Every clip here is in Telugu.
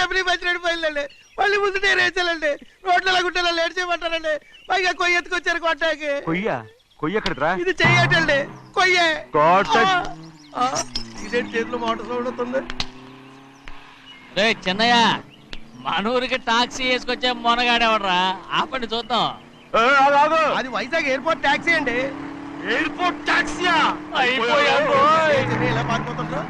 డబ్బులు మంచి పోయిందండి. మళ్ళీ ముందు నేను వేసానండి. రోడ్ల గుట్టలో లేట్ చేయమంటారండి. పైగా కొయ్య ఎత్తుకొచ్చారు కొట్టాకి. కొయ్య ఎక్కడరా? ఇది చెయ్యటండి. కొయ్యే. ఇదే చేతులు మోటార్ సౌండ్ అవుతుంది. రే చిన్నయ్య, మనూరికి టాక్సీ వేసుకొచ్చే మొనగాడేవడరా? ఆపండి చూద్దాం. అది వైజాగ్ ఎయిర్పోర్ట్ టాక్సీ అండి. ఎయిర్పోర్ట్ టాక్సీయా? ఇలా పారిపోతుండ్రా.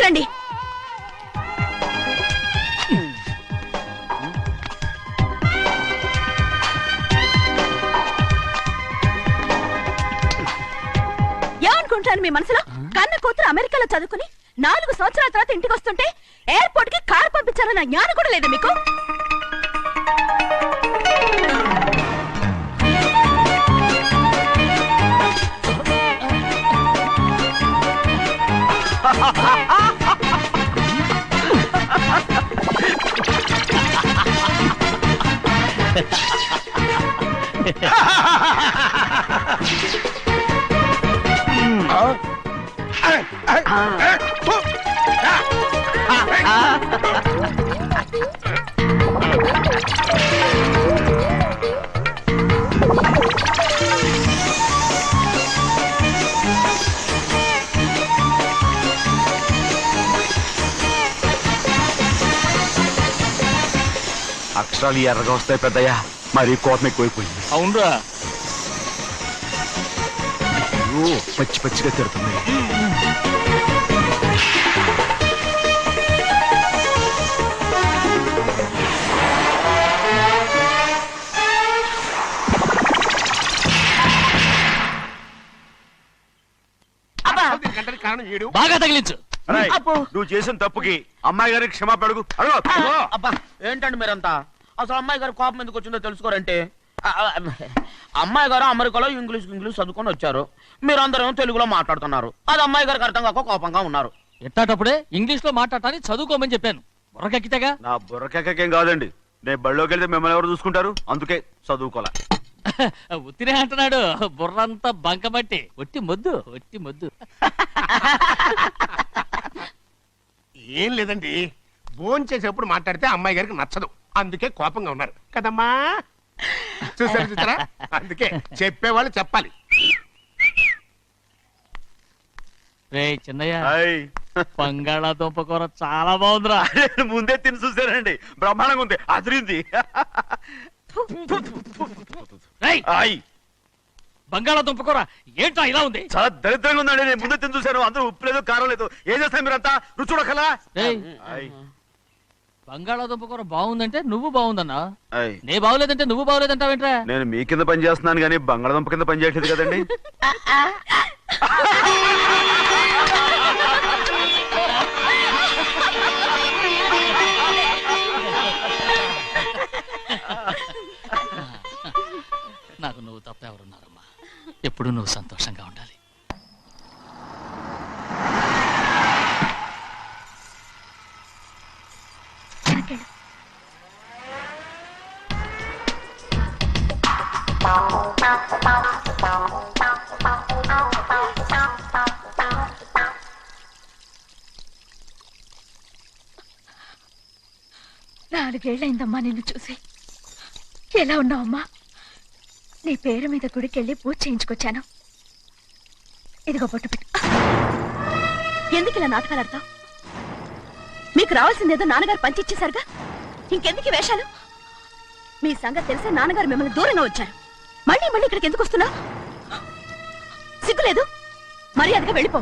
రండి. ఏమనుకుంటాను మీ మనసులో? కన్న కూతురు అమెరికాలో చదువుకుని 4 సంవత్సరాల తర్వాత ఇంటికి వస్తుంటే ఎయిర్పోర్ట్ కి కారు పంపించాలన్న జ్ఞానం కూడా లేదా మీకు? అక్షరాలు ఎర్రగా వస్తాయి పెద్దయ్యా. మరి కోపం ఎక్కువైపోయింది. అవునరా, పచ్చి పచ్చిగా తిడుతుంది. బాగా తగిలించు. నువ్వు చేసిన తప్పుకి అమ్మాయి గారికి క్షమాపణ అడుగు. అబ్బా ఏంటండి మీరంతా? అసలు అమ్మాయి గారు కోపం ఎందుకు వచ్చిందో తెలుసుకోరంటే, అమ్మాయి గారు అమెరికాలో ఇంగ్లీష్ చదువుకొని వచ్చారు. మీరందరూ తెలుగులో మాట్లాడుతున్నారు. అది అమ్మాయి గారికి అర్థం కాక కోపంగా ఉన్నారు. ఎట్టాటప్పుడే ఇంగ్లీష్ లో మాట్లాడటానికి చదువుకోమని చెప్పాను. బుర్రకెక్కితేగా. నా బుర్రకెక్కకేం కాదండి. నేను బళ్ళోకి వెళ్తే మిమ్మల్ని ఎవరు చూసుకుంటారు? అందుకే చదువుకోలే. ఉత్తినే అంటున్నాడు. బుర్రంతా బంకమట్టి. ఒట్టి మొద్దు. ఏం లేదండి, భోజనం చేసేప్పుడు మాట్లాడితే అమ్మాయి గారికి నచ్చదు. అందుకే కోపంగా ఉన్నారు కదమ్మా. చూసారా? అందుకే చెప్పేవాళ్ళు చెప్పాలి. రే చిన్నయ్య, బంగాళాదుంప కూర చాలా బాగుందిరా. ముందే తిని చూసానండి. బ్రహ్మాండంగా ఉంది. అదిరింది. బంగాళాదుంప కూర ఏంటా ఇలా ఉంది? చాలా దరిద్రంగా ఉందండి. నేను ముందే తిని చూశాను. అందరూ ఉప్పు లేదు, కారం లేదు. ఏం చేస్తాను మీరంతా? రుచి చూడకలా. బంగాళాదుంప కూర బాగుందంటే నువ్వు బాగుందన్నా. నే బాగులేదంటే నువ్వు బాగులేదంటావేంట్రా? నేను మీ కింద పని చేస్తున్నాను కానీ బంగాళాదుంప కింద పని చేయట్లేదు కదండి. నాకు నువ్వు తప్ప ఎవరున్నారమ్మా? ఎప్పుడు నువ్వు సంతోషంగా ఉండాలి. నాలుగేళ్లైందమ్మా నిన్ను చూసి. ఎలా ఉన్నావమ్మా? నీ పేరు మీద గుడికెళ్ళి పూజ చేయించుకొచ్చాను. ఇదిగో బొట్టు పెట్టు. ఎందుకు ఇలా నాటకాలు ఆడతావు? మీకు రావాల్సిందేదో నాన్నగారు పంచిచ్చేశారుగా, ఇంకెందుకు వేషాలు? మీ సంగతి తెలిసే నాన్నగారు మిమ్మల్ని దూరంగా వచ్చారు. మళ్ళీ ఇక్కడికి ఎందుకు వస్తున్నావు? సిగ్గులేదు? మర్యాదగా వెళ్ళిపో.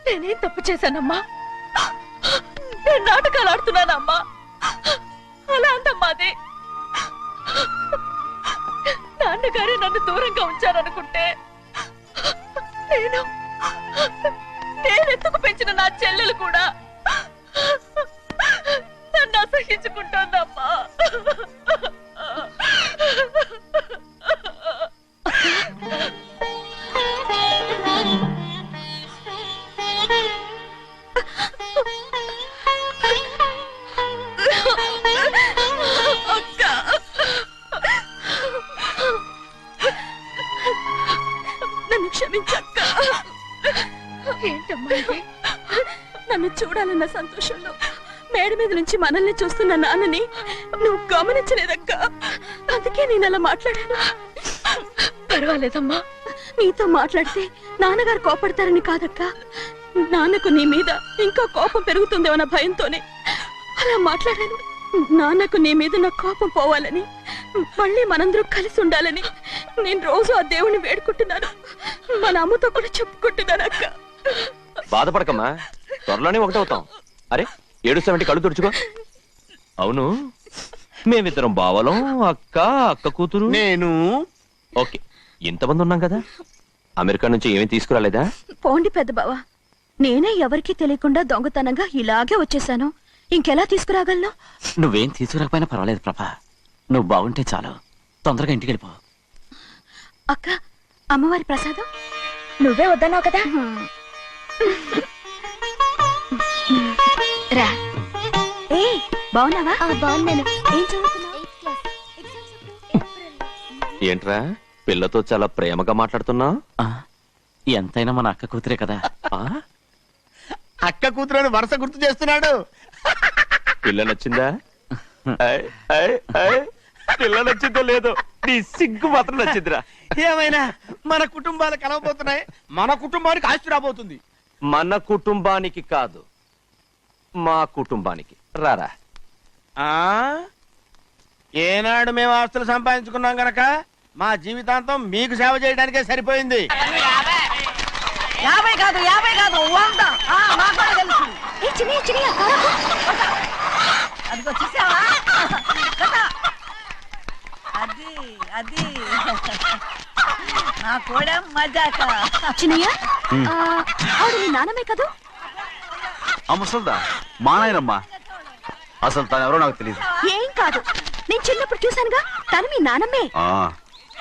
నేనేం తప్పు చేశానమ్మా? నేను నాటకాలు ఆడుతున్నానమ్మా. అలా అంటమ్మాది. నాన్నగారే నన్ను దూరంగా ఉంచారనుకుంటే నా చెల్లెలు కూడా నన్ను అసహించుకుంటోందమ్మా. నన్ను క్షమించక్క. ఏంటమ్మా ఇది? నన్ను చూడాలన్న సంతోషంలో మేడ మీద నుంచి మనల్ని చూస్తున్న నాన్నని నువ్వు గమనించలేదక్క. అందుకే నేను అలా మాట్లాడాను. పర్వాలేదమ్మా, నీతో మాట్లాడితే నాన్నగారు కోపడతారని కాదక్క. నాన్నకు నీ మీద ఇంకా కోపం పెరుగుతుందేమన్న భయంతోనే అలా మాట్లాడాను. నాన్నకు నీ మీద నా కోపం పోవాలని, మళ్ళీ మనందరూ కలిసి ఉండాలని నేను రోజు ఆ దేవుణ్ణి వేడుకుంటున్నాను. మన అమ్మతో కూడా చెప్పుకుంటున్నాను అక్క. బాధపడకమ్మా, త్వరలోనే ఒకటవుతాం. అరే ఏడుస్తామంటే కళ్ళు తుడుచుకో. అవును, మేమిద్దరం బావలం, అక్క కూతురు, నేను. ఓకే, ఇంతమంది ఉన్నాం కదా. అమెరికా నుంచి ఏమీ తీసుకురాలేదా? పోండి పెద్ద బావ, నేనే ఎవరికీ తెలియకుండా దొంగతనంగా ఇలాగే వచ్చేసాను. ఇంకెలా తీసుకురాగలను? నువ్వేం తీసుకురాకపోయినా పర్వాలేదు ప్రభా, నువ్వు బాగుంటే చాలు. తొందరగా ఇంటికి వెళ్ళిపో. అక్క, అమ్మవారి ప్రసాదం నువ్వే వద్దన్నావు కదా. రా. ఏ బాగున్నావా? బాగున్నాను. ఏం చదువుతున్నావు? ఏంట్రా పిల్లతో చాలా ప్రేమగా మాట్లాడుతున్నావు? ఆ, ఎంతైనా మన అక్క కూతురే కదా. అక్క కూతురని వరుస గుర్తు చేస్తున్నాడు. పిల్ల నచ్చిందా? పిల్ల నచ్చిందో లేదో, నీ సిగ్గు మాత్రం నచ్చిందిరా. ఏమైనా మన కుటుంబాలు కలవబోతున్నాయి, మన కుటుంబానికి ఆస్తి రాబోతుంది. మన కుటుంబానికి కాదు, మా కుటుంబానికి. రారా. ఏనాడు మేము ఆస్తులు సంపాదించుకున్నాం గనక మా జీవితాంతం మీకు సేవ చేయడానికే సరిపోయింది. 50 కాదు 100. మాకు కూడా తెలుసు. అదిగో చూసావా? అది నా కూడా మజాక. చిన్నయ్య, ఆవిడ నీ నాన్నమే కదూ? ఆ ముసల్దా మా నాయనమ్మా. అసలు తను ఎవరో నాకు తెలియదు. ఏం కాదు, నేను చిన్నప్పుడు చూశానుగా, తను మీ నాన్నమ్మే.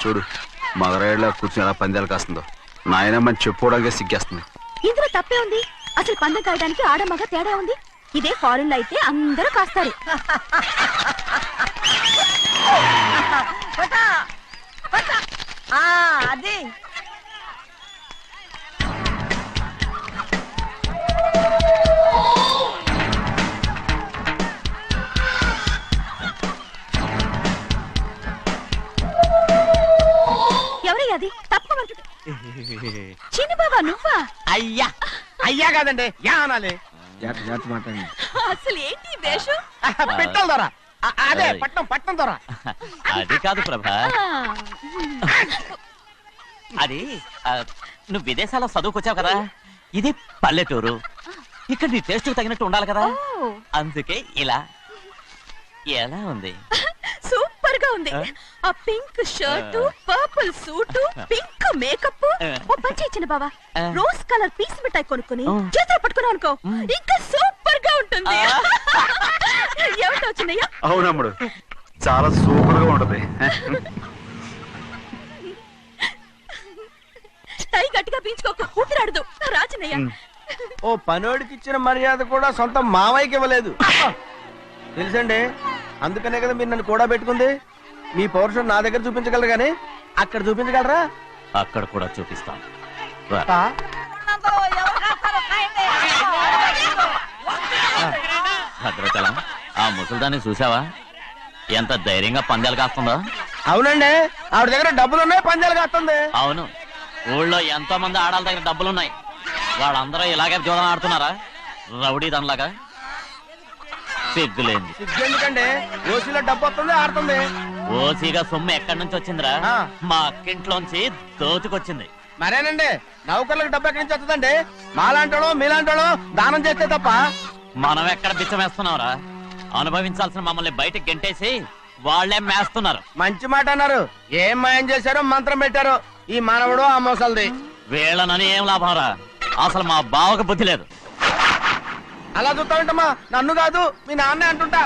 చూడు మగరాయిలా కూర్చుని ఎలా పందాలు కాస్తుందో. నాయనమ్మని చెప్పుకోవడానికి సిగ్గేస్తుంది. ఇందులో తప్పే ఉంది? అసలు పందెం కాయడానికి ఆడమగ తేడా ఉంది. ఇదే ఫారెన్ లో అయితే అందరూ కాస్తారు. అది ఎవరయ్యా అది? తప్పమంటుంది. చిన్న బాబా నువ్వా? అయ్యా అయ్యా కాదండి, యా అనాలి. అసలు ఏంటి వేషం? పెట్టాలి దొర. అదే పట్నం దొర. అది కాదు ప్రభా, అది నువ్వు విదేశాల్లో చదువుకొచ్చావు కదా, ఇది పల్లెటూరు. ఇక్కడ నీ టేస్ట్ తగినట్టు ఉండాలి కదా, అందుకే ఇలా. ఎలా ఉంది? సూపర్ గా ఉంది. ఆ pink shirt, purple suit, pink makeup. ఓ పని చిన్న బావా, రోజ్ కలర్ పీస్ మిఠాయి కొనుక్కుని చేతిలో పట్టుకున్నావు అనుకో, ఇంకా సూపర్ గా ఉంటుంది. ఏమంటావు చిన్నయ్య? అవునమ్ముడు, చాలా సూపర్ గా ఉంటది. టై గట్టిగా పీంచుకోక ఊపిరాడదు. రా చిన్నయ్య. ఓ పనోడికి ఇచ్చిన మర్యాద కూడా సొంత మావయ్యకి ఇవ్వలేదు తెలుసండి. అందుకనే కదా మీరు నన్ను కూడా పెట్టుకుంది. మీ పౌరుషం నా దగ్గర చూపించగలరు కానీ అక్కడ చూపించగలరా? అక్కడ కూడా చూపిస్తాను. భద్రాచలం, ఆ ముసల్దాన్ని చూసావా? ఎంత ధైర్యంగా పందాలు కాస్తుందో. అవునండి, ఆవిడ దగ్గర డబ్బులు ఉన్నాయి, పందాలు కాస్తుంది. అవును, ఊళ్ళో ఎంతో మంది ఆడాళ్ళ దగ్గర డబ్బులున్నాయి. వాళ్ళందరూ ఇలాగే జోదం ఆడుతున్నారా? రౌడీ దానిలాగా. సిగ్గులేంది. ఎందుకండి ఓసీలో డబ్బు వస్తుంది, ఆడుతుంది. ఓసీగా సొమ్ము ఎక్కడి నుంచి వచ్చిందిరా? మా అక్కింట్లోంచి దోచుకొచ్చింది. మరేనండి, నౌకర్లకు డబ్బు ఎక్కడి నుంచి వస్తుందండి? మాలాంటోళ్ళు మీలాంటోళ్ళు దానం చేస్తే తప్ప. మనం ఎక్కడ బిచ్చమేస్తున్నావురా? అనుభవించాల్సిన మమ్మల్ని బయటకు గెంటేసి వాళ్లే మేస్తున్నారు. మంచి మాట అన్నారు. ఏం మాయం చేశారో మంత్రం పెట్టారో ఈ మానవుడు ఆ మోసల్ది. వీళ్ళనని ఏం లాభం రా? అసలు మా బావకు బుద్ధి లేదు. అలా చూస్తావేంటమ్మా? నన్ను కాదు మీ నాన్నే అంటుంటా.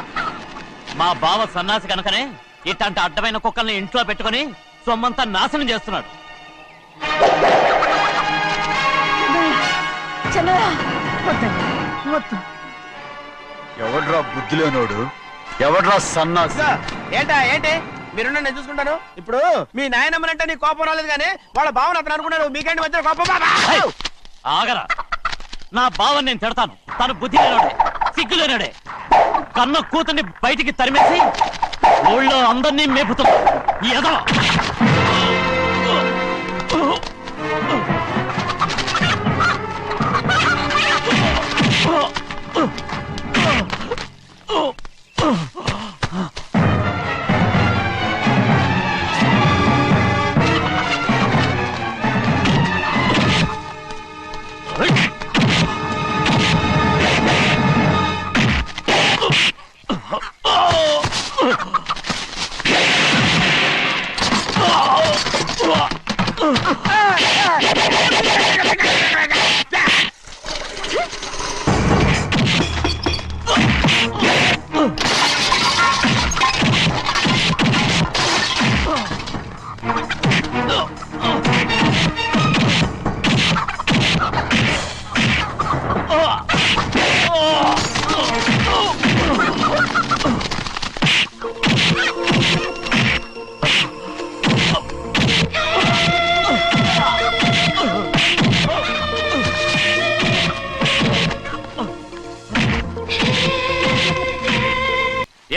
మా బావ సన్నాసి కనుకనే ఇట్లాంటి అడ్డమైన కుక్కల్ని ఇంట్లో పెట్టుకొని సొమ్మంతా నాశనం చేస్తున్నాడు. చిన్నయ్య వద్దండి, వద్దు. ఎవడ్రా బుద్ధిలోనోడు? ఎవడ్రా సన్నాసి? ఏంటి మీరు నేను చూసుకుంటాను. ఇప్పుడు మీ నాయనమ్మనంటే నీ కోపం రాలేదు కానీ వాళ్ళ భావన అతను అనుకున్నాడు. మీకేంటి మధ్య కోపం? ఏయ్! ఆగరా, నా బావని నేను తిడతాను. తను బుద్ధి లేనాడే, సిగ్గు లేనాడే. కన్న కూతుర్ని బయటికి తరిమేసి ఊళ్ళో అందరినీ మేపుతున్నా ఈ ఎదవ.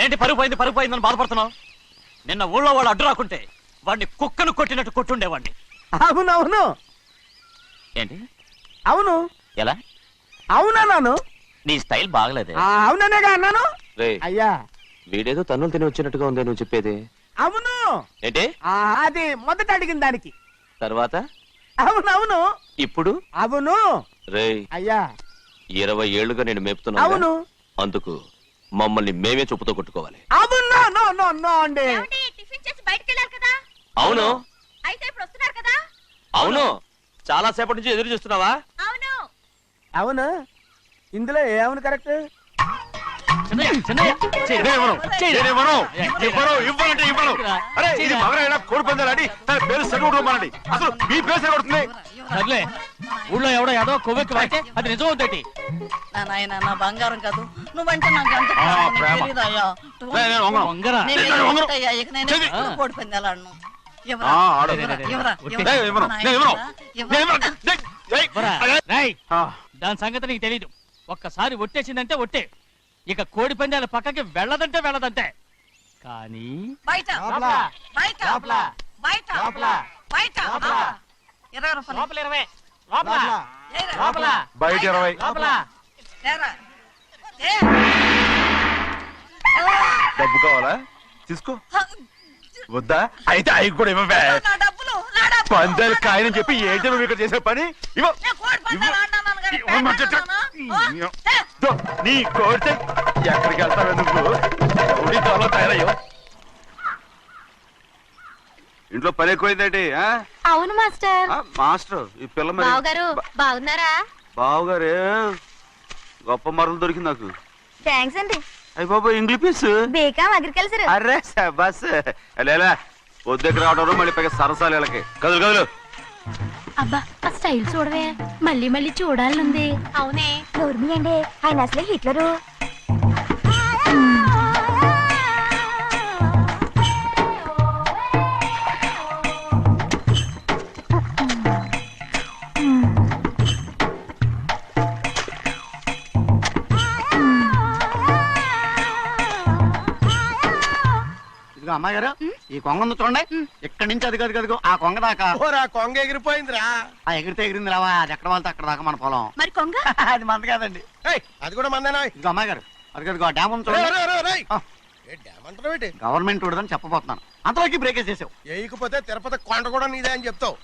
ఏంటి పరుగు పోయిందని బాధపడుతున్నావు? నిన్న ఊళ్ళో వాళ్ళు అడ్డు రాకుంటే వాడిని కుక్కను కొట్టినట్టు కొట్టుండేవాడిని. అవునవును ఏంటి? అవును ఎలా? అవునన్నాను. నీ స్టైల్ బాగలేదే. అవుననేగా అన్నాను. రే, అయ్యా వీడేదో తన్నులు తిని వచ్చినట్టుగా ఉంది నువ్వు చెప్పేది. అవును. ఏంటి? అది మొదట అడిగిన దానికి. తర్వాత అవునవును. ఇప్పుడు అవును. రే, అయ్యా 20 ఏళ్లుగా నేను మేపుతున్నా. అవును. అందుకు మమ్మల్ని మేమే చెప్పుతో కొట్టుకోవాలి. అవును. నో నో నో అండి. టిఫిన్ చేసి బయటికి వెళ్ళారు కదా, అవును. అయితే ఇప్పుడు వస్తున్నారు కదా. అవును. చాలా సేపటి నుంచి ఎదురు చూస్తున్నావా? అవును. అవును. ఇందులో ఏమను కరెక్ట్? సర్లే, ఊళ్ళో ఎవడో ఏదో కొవ్వెక్కి వాడితే అది నిజం అవుతాయి. నా నాయన నా బంగారం కాదు, నువ్వంటే నాకు ఎంత ప్రేమ. తెలీదయ్యా. వంగరా. నేను వెళ్ళిపోతాయ్యా, ఇక నేను ఎప్పుడు కోడి పందాలాడను. ఎవరా? ఆడు. ఎవరా? ఎవరా? నేను ఇవ్వను. నేను ఇవ్వను. ఎవరా? రేయ్, దాని సంగతి నీకు తెలీదు. ఒక్కసారి ఒట్టేసిందంటే ఒట్టే. ఇక కోడి పందాల పక్కకి వెళ్ళదంటే వెళ్ళదంటే. కానీ బయట బయట బయట బయట 20 రూపాయలు. లోపల 20, లోపల ఏరా? లోపల బయట 20. లోపల. ఏరా? ఏ? డబ్బు కావాలా? తీసుకో. వద్దా? అయితే అవి కూడా ఇవ్వవే. నా డబ్బులు, నా డబ్బులు. పందాలు కాయని చెప్పి ఏంటి నువ్వు ఇక్కడ చేసే పని? ఇవ్వ. నేను కోడి పందాలు ఆడినాను కానీ ఇవ్వమంటే పేకాడినానా? ఏ? దో, నీ కోరితే ఎక్కడికి వెళ్తావే నువ్వు? ఎవడి త్వరలో తయారయ్యో. ఇంట్లో పని ఎక్కువైందేంటి? అవును మాస్టర్. మాస్టర్ ఈ పిల్ల మరి బావగారు బాగున్నారా? బావుగారే గొప్ప మరలు దొరికింది నాకు. థ్యాంక్స్ అండి. అయ్యి బాబా ఇంగ్లీష్ పీస్. BCom agriculture. అర్రే బస్ లేలా పొద్దుకి రావడం మళ్ళీ పైగా సరసాలు వీళ్ళకి. కదులు కదులు. అబ్బా ఆ స్టైల్ చూడవే, మళ్ళీ మళ్ళీ చూడాలనుంది. అవునే, నోర్మి అండి, ఆయన అసలే హిట్లరు. అమ్మాయి గారు ఈ కొంగ ఉంది చూడండి. ఇక్కడి నుంచి అది గదిగో ఆ కొంగ దాకా. కొంగ ఎగిరిపోయిందిరా. ఆ ఎగిరితే ఎగిరింది రావా, అది ఎక్కడ వాళ్ళతో అక్కడ దాకా మన పొలం. మరి కొంగ అది మంద కాదండి. అది కూడా మందేనా? ఇదిగో అమ్మాయి గారు అది గదిగో డ్యామ్ ఉంది చూడండి. గవర్నమెంట్ ఉండదని చెప్పబోతున్నాను, అంతలోకి బ్రేక్ చేసావు. వేయకపోతే తిరుపతి కొండ కూడా నీదే అని చెప్తావు.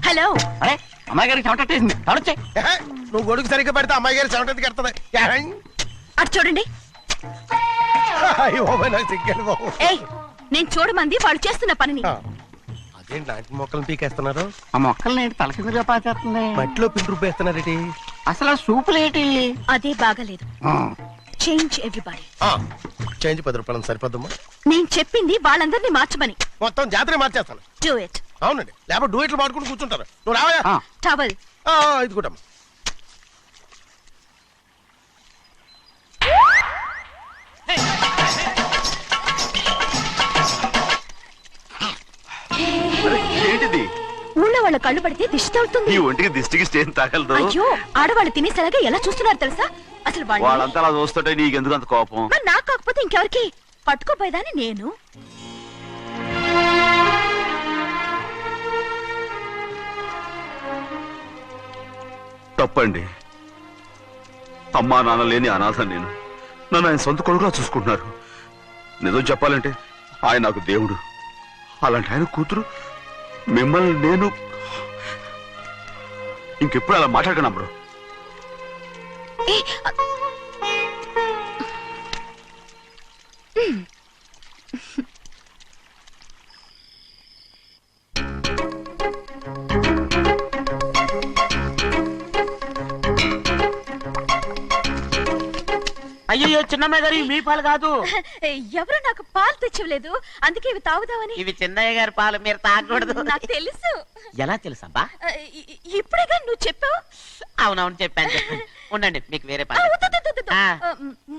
Hello hello. అరే అమ్మాయి గారికి చెమటట్టేసింది తడొచ్చే. ఏహే, నువ్వు గొడుగు సరిగ్గా పెడితే అమ్మాయి గారి చెమటెత్తి కడుతుంది అటు చూడండి. నాకు సిగ్గాడు బాబు. ఏయ్, నేను చూడమంది వాళ్ళు చేస్తున్న పనిని. అదేంటి లాంటి మొక్కలను పీకేస్తున్నారు? ఆ మొక్కల్ని తల కిందగా పాచేస్తుంది. మట్టిలో పిండి రుబ్బేస్తున్నారేటి? అసలు సూపులేటి అదే బాగాలేదు. Change everybody. చేంజ్ 10 రూపాయలు సరిపోద్దమ్మా. నేను చెప్పింది వాళ్ళందరినీ మార్చమని. మొత్తం జాతర మార్చేస్తాను. Do it. అవునండి, లేకపోతే డూయిట్లు పాడుకుంటూ కూర్చుంటారు. నువ్వు రావయా? టవల్. ఇది కూడా ఏంటిది? ఊళ్ళో వాళ్ళ కళ్ళు పడితే దిష్టి తగులుతుంది. ఈ ఒంటికి దిష్టికి స్టేన్ తగలదు. అయ్యో, ఆడవాళ్ళు తినేసరిగా ఎలా చూస్తున్నారు తెలుసా? అసలు వాళ్ళంతా అలా చూస్తుంటే నీకెందుకు అంత కోపం? మరి నాకు కాకపోతే ఇంకెవరికి? పట్టుకోపోయేదాన్ని నేను. తప్పండి. అమ్మా నాన్న లేని అనాథ నేను. నన్ను ఆయన సొంత కొడుకులా చూసుకుంటున్నారు. నిజం చెప్పాలంటే ఆయన నాకు దేవుడు. అలాంటి ఆయన కూతురు మిమ్మల్ని నేను ఇంకెప్పుడు అలా మాట్లాడకండి అప్పుడు. అయ్యో చిన్నమ్మాయి గారు మీ పాలు కాదు. ఎవరు నాకు పాలు తెచ్చివ్వలేదు, అందుకే ఇవి తాగుదామని. ఇవి చిన్నయ్య గారి పాలు, మీరు తాగకూడదు. నాకు తెలుసు. ఎలా తెలుసబ్బా? ఇప్పుడేగా నువ్వు చెప్పావు. అవునవును చెప్పాను. ఉండండి, మీకు వేరే పాలు.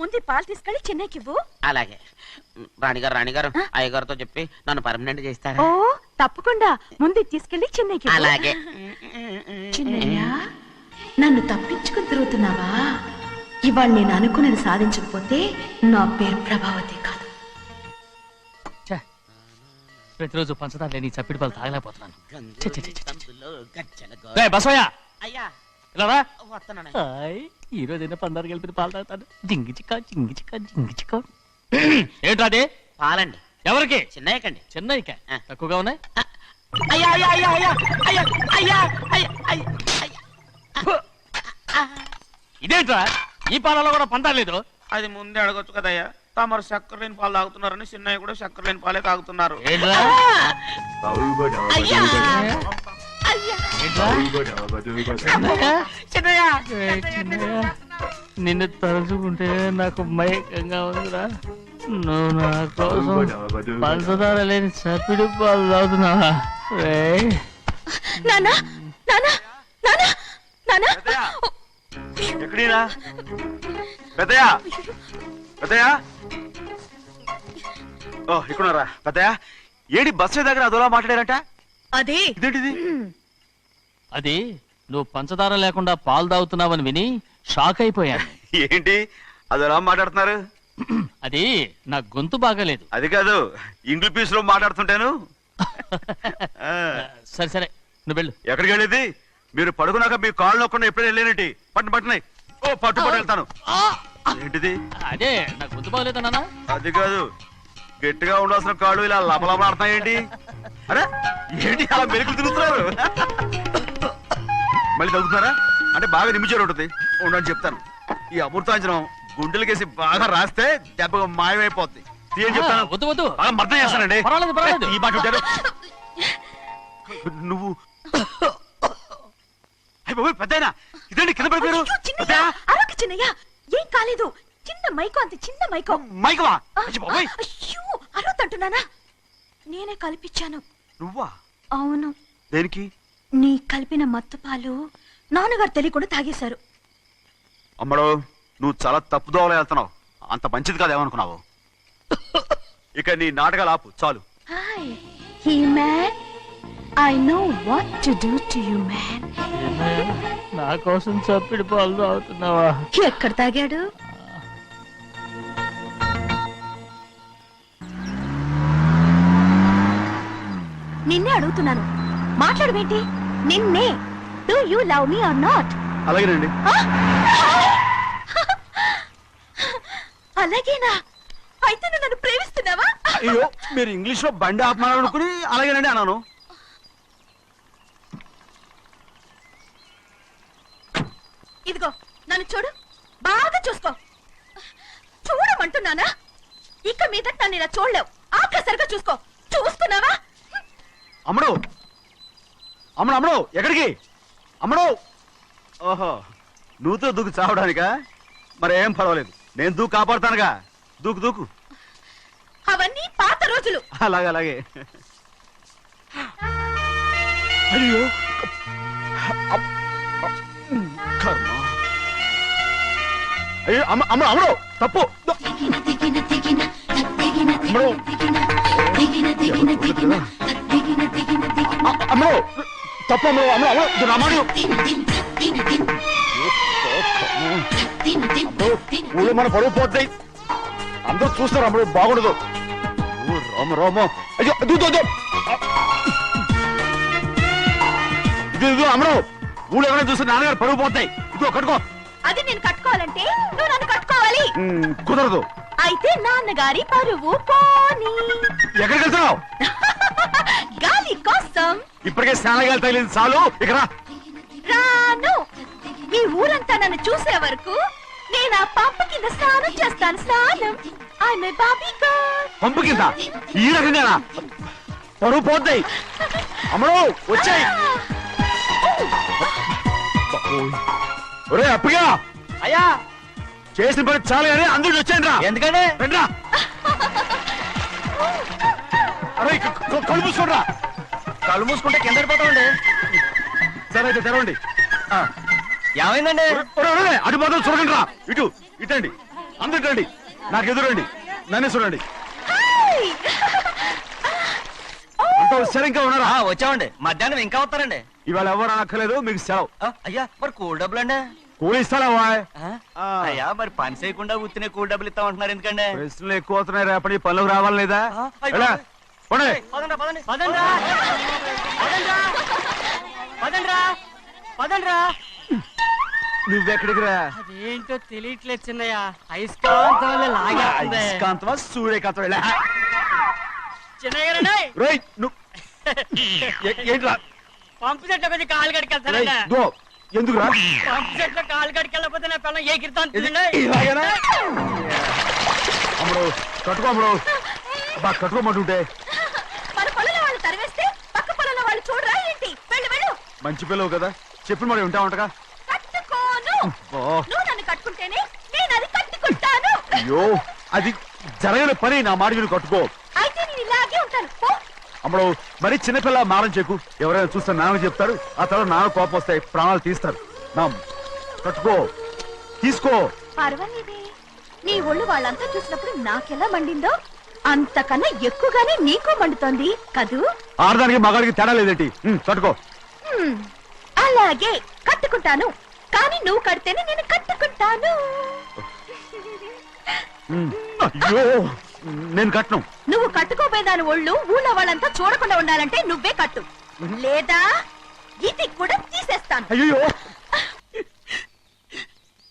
ముందు పాలు తీసుకెళ్ళి చెన్నైకి ఇవ్వు. అలాగే. రాణిగారు అయ్యగారితో చెప్పి నన్ను పర్మనెంట్ చేస్తారా? ఓ తప్పకుండా. ముందు తీసుకెళ్ళి చెన్నైకి ఇవ్వు. అలాగే. చిన్నయ్య, నన్ను తప్పించుకుని తిరుగుతున్నావా? ఇవాళ నేను అనుకున్నది సాధించకపోతే నా పేరు ప్రభావతి కాదు. ప్రతిరోజు పంచదార లేని చప్పిడి పాలు తాగలేకపోతున్నాను. అయ్యా ఇలా రా. వస్తున్నాను. ఈ రోజైనా పందారు కలిపి పాలు తాగుతాను. జింగి చిక్క జింగి చిక్క జింగి చిక్క. ఏంట్రా అదే? పాలండి. ఎవరికి? చిన్నయ్యకండి. చెన్నైకా? తక్కువగా ఉన్నాయి. అయ్యా అయ్యా అయ్యా అయ్యా అయ్యా అయ్యా అయ్యా అయ్యా అయ్యా. ఇదేంట్రా, ఈ పాలలో కూడా పందా లేదు? అది ముందే అడగొచ్చు కదయ్యా. తమరు చక్కెర లేని పాలు తాగుతున్నారని చిన్నయ్య కూడా చక్కెర లేని పాలే తాగుతున్నారు. ఏంట్రా? అయ్యా చిన్నయ్య చిన్నయ్య, నిన్ను తలుచుకుంటే నాకు మైకంగా ఉందిరా. నువ్వు నా కోసం పంచదార లేని చప్పిడి పాలు తాగుతున్నావా? నానా నానా నానా నానా. ఎక్కడీనా? పెద్దయా, పెద్దయా, ఓ ఇక్కడున్నారా? పెద్దయా, ఏడి బస్సు దగ్గర అదోలా మాట్లాడారంట. అదే ఇదేంటిది? అది నువ్వు పంచదార లేకుండా పాలు తాగుతున్నావని విని షాక్ అయిపోయాను. ఏంటి అదోలా మాట్లాడుతున్నారు? అది నా గొంతు బాగాలేదు. అది కాదు, ఇంగ్లీష్ పీస్ లో మాట్లాడుతుంటాను. సరే సరే, నువ్వు వెళ్ళు. ఎక్కడికి వెళ్ళేది? మీరు పడుకున్నాక మీ కాళ్ళు నొక్కకుండా ఎప్పుడైనా వెళ్ళేనంటి? పట్టునాయి. ఓ పట్టు వెళ్తాను. ఏంటిది? అదే నా గొంతు బాగలేదు నాన్న. అది కాదు, గట్టిగా ఉండాల్సిన కాళ్ళు ఇలా లపలపడుతున్నాయేంటి? అరే ఏంటి అలా మెరుకులు తిరుగుతున్నారు? మళ్ళీ తగ్గుతున్నారా? అంటే బాగా నిమిషాలు ఉంటుంది. ఉండని చెప్తాను. ఈ అమృతాంజనం గుండెలకేసి బాగా రాస్తే దెబ్బగా మాయమైపోద్ది. ఏం చెప్తాను? వద్దు వద్దు, బాగా మర్దం చేస్తానండి. పర్వాలేదు పర్వాలేదు. ఈ మాట ఉంటారు నువ్వు. పెద్దయినా ఇదేంటి కింద పడిపోయారు? అరొక చిన్నయ్య, ఏం కాలేదు. చిన్న మైకో, అంత చిన్న మైకో. మైకవా? అయ్యో, అరవతంటున్నానా? నేనే కల్పించాను. నువ్వా? అవును. దేనికి? నీ కలిపిన మత్తు పాలు నాన్నగారు తెలియకుండా తాగేశారు. అమ్మడో, నువ్వు చాలా తప్పు దోవలో వెళ్తున్నావు. అంత మంచిది కాదేమనుకున్నావు? ఇక నీ నాటకాలు ఆపు చాలు. Hi he man, I know what to do to you man. నా కోసం చప్పిడి పాలు తాగుతున్నావా? ఎక్కడ తాగాడు? నిన్నే అడుగుతున్నాను, మాట్లాడవేంటి? నిన్నే. Do you love me or not? అలాగేనండి. అలాగేనా? అయితే నువ్వు నన్ను ప్రేమిస్తున్నావా? అయ్యో, మీరు ఇంగ్లీష్ లో బండి ఆపమాలనుకుని అలాగేనండి అన్నాను. ఇదిగో నన్ను చూడు, బాగా చూసుకో. చూడమంటున్నానా? ఇక మీద నన్ను ఇలా చూడలేవు. ఆఖసరిగా చూసుకో. చూసుకున్నావా? అమ్మడు అమ్మడు అమ్మడు ఎక్కడికి అమ్మడు? ఓహో, నువ్వుతో దూకు చావడానికా? మరేం పర్వాలేదు, నేను దూకు కాపాడుతానుగా. దూకు దూకు. అవన్నీ పాత రోజులు. అలాగే అలాగే. అయ్యో కర్మ. అయ్యో అమ్మ అమ్మ అమ్మడు తప్పు. అమ్మడు తప్పు. అమ్మడు అమ్మడు అమ్మడు రమ్మడు. ఊళ్ళో మన పరువు పోతాయి, అందరూ చూస్తారు. అమ్మడు బాగుండదు. రామ రామ. అయ్యో ఇది అమ్మడు, ఊళ్ళో ఎవరైనా చూస్తే నాన్నగారు పరువు పోతాయి. ఇదిగో కట్టుకో. అది నేను కట్టుకోవాలంటే నువ్వు నన్ను కట్టుకోవాలి. కుదరదు. అయితే నాన్నగారి పరువు పోనీ. ఎక్కడికి వెళ్తున్నావు? గాలి కోసం. ఇప్పటికే స్నానగాలు తగిలింది చాలు, ఇక్కడ రాను. ఈ ఊరంతా నన్ను చూసే వరకు నేను ఆ పంపు కింద స్నానం చేస్తాను. స్నానం. I'm a Barbie girl. పంపు కింద ఈ రకంగా పరువు పోతాయి. అమ్మడు వచ్చాయి. ఒరే అప్పగా, అయ్యా చేసిన పని చాలు కానీ అందరికి వచ్చాను రా. ఎందుకంటే రండ్రా. అరే కళ్ళు మూసుకోండిరా. కళ్ళు మూసుకుంటే కింద పడిపోతామండి. సరే అయితే తెరవండి. ఏమైందండి? అటు మాత్రం చూడండి రా. ఇటు ఇటండి, అందరు రండి. నాకు ఎదురండి, నన్నే చూడండి. అంత సరే ఇంకా ఉన్నారా? వచ్చామండి. మధ్యాహ్నం ఇంకా వస్తారండి. ఇవాళ ఎవరు అనక్కర్లేదు, మీకు సెలవు. అయ్యా మరి కూల్ డబ్బులు అండి? కూలి ఇస్తారా? అయ్యా మరి పని చేయకుండా ఉత్తినే కూల్ డబ్బులు ఇస్తామంటున్నారు ఎందుకండి? ప్రశ్నలు ఎక్కువ అవుతున్నాయి, రేపటి పనులకు రావాలి లేదా? అయ్యో. ఎలా? పోనీ. పదండ్రా, పదండి. పదండ్రా. పదండ్రా. పదండ్రా. పదండ్రా. నువ్వెక్కడికి రా? అదేంటో తెలియట్లేదు చిన్నయ్య. అయస్కాంతం లాగేస్తుంది. అయస్కాంతమా సూర్యకాంతం? ఎలా? చిన్నయ్య గారండి, రేయ్, నువ్వు ఏంట్రా? పంపు చెట్ల కొద్ది కాలు రేయ్, కడికెళ్తానండి. దో, ఎందుకురా? పంపు చెట్ల కాలు కడికెళ్ళకపోతే నా పిల్లలు ఏ కిర్తాను ఇలాగేనా? అమ్మడు కట్టుకో. అమ్మడు బా కట్టుకోమంటుంటే. మన పొలంలో వాళ్ళు తరివేస్తే పక్క పొలంలో వాళ్ళు చూడరా ఏంటి? వెళ్ళు వెళ్ళు. మంచి పిల్లవు కదా, చెప్పిన మరి ఉంటావంటగా. కట్టుకోను. ఓ, నువ్వు నన్ను కట్టుకుంటేనే నేను అది కట్టుకుంటాను. అయ్యో అది జరగని పని. నా మాట విని కట్టుకో. అయితే నేను ఇలాగే ఉంటాను. పో. అమ్మడు మరి చిన్నపిల్ల మారం చెక్కు. ఎవరైనా చూస్తే నాన్న చెప్తారు, ఆ తర్వాత నాన్న కోపం వస్తాయి, ప్రాణాలు తీస్తారు. నా కట్టుకో, తీసుకో. పర్వాలేదే, నీ ఒళ్ళు వాళ్ళంతా చూసినప్పుడు నాకెలా మండిందో అంతకన్నా ఎక్కువగానే నీకు మండుతోంది కదూ? ఆడదానికి మగాడికి తేడా లేదేంటి? కట్టుకో. అలాగే కట్టుకుంటాను, కానీ నువ్వు కడితేనే నేను కట్టుకుంటాను. అయ్యో నేను కట్టను. నువ్వు కట్టుకోపోయేదాని ఒళ్ళు ఊళ్ళో వాళ్ళంతా చూడకుండా ఉండాలంటే నువ్వే కట్టు, లేదా ఇది కూడా తీసేస్తాను. అయ్యో